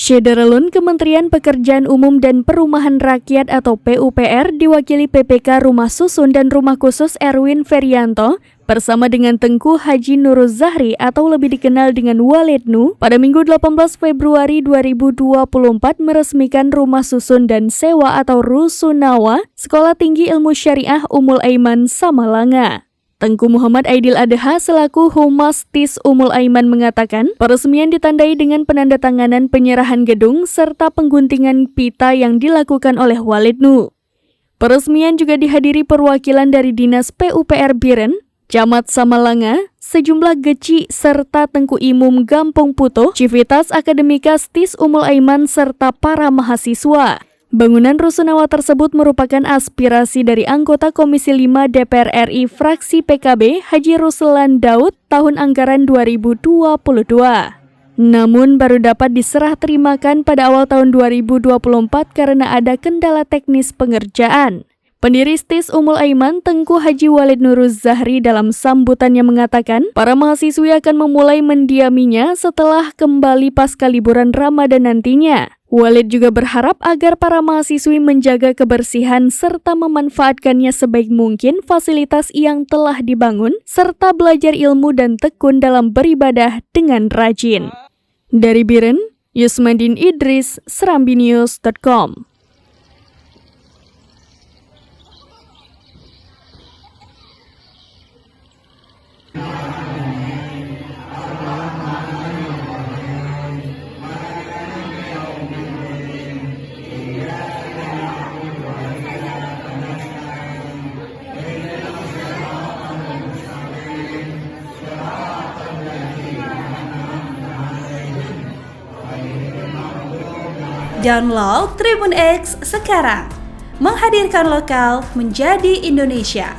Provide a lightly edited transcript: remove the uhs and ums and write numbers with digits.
Syederalun Kementerian Pekerjaan Umum dan Perumahan Rakyat atau PUPR diwakili PPK Rumah Susun dan Rumah Khusus Erwin Ferianto bersama dengan Tengku Haji Nuruz Zahri atau lebih dikenal dengan Walidnu pada Minggu 18 Februari 2024 meresmikan Rumah Susun dan Sewa atau Rusunawa Sekolah Tinggi Ilmu Syariah Ummul Aiman Samalanga. Tengku Muhammad Aidil Adha selaku Humas TIS Ummul Aiman mengatakan, peresmian ditandai dengan penandatanganan penyerahan gedung serta pengguntingan pita yang dilakukan oleh Walidnu. Peresmian juga dihadiri perwakilan dari Dinas PUPR Biren, Camat Samalanga, sejumlah geci serta Tengku Imum Gampung Puto, Civitas Akademikas TIS Ummul Aiman serta para mahasiswa. Bangunan Rusunawa tersebut merupakan aspirasi dari anggota Komisi 5 DPR RI fraksi PKB Haji Ruslan Daud tahun anggaran 2022. Namun baru dapat diserah terimakan pada awal tahun 2024 karena ada kendala teknis pengerjaan. Pendiri TIS Ummul Aiman Tengku Haji Walid Nuruz Zahri dalam sambutannya mengatakan, para mahasiswi akan memulai mendiaminya setelah kembali pasca liburan Ramadan nantinya. Walid juga berharap agar para mahasiswi menjaga kebersihan serta memanfaatkannya sebaik mungkin fasilitas yang telah dibangun, serta belajar ilmu dan tekun dalam beribadah dengan rajin. Dari Biren, Yusmandin Idris, serambinews.com. Download Tribun X sekarang, menghadirkan lokal menjadi Indonesia.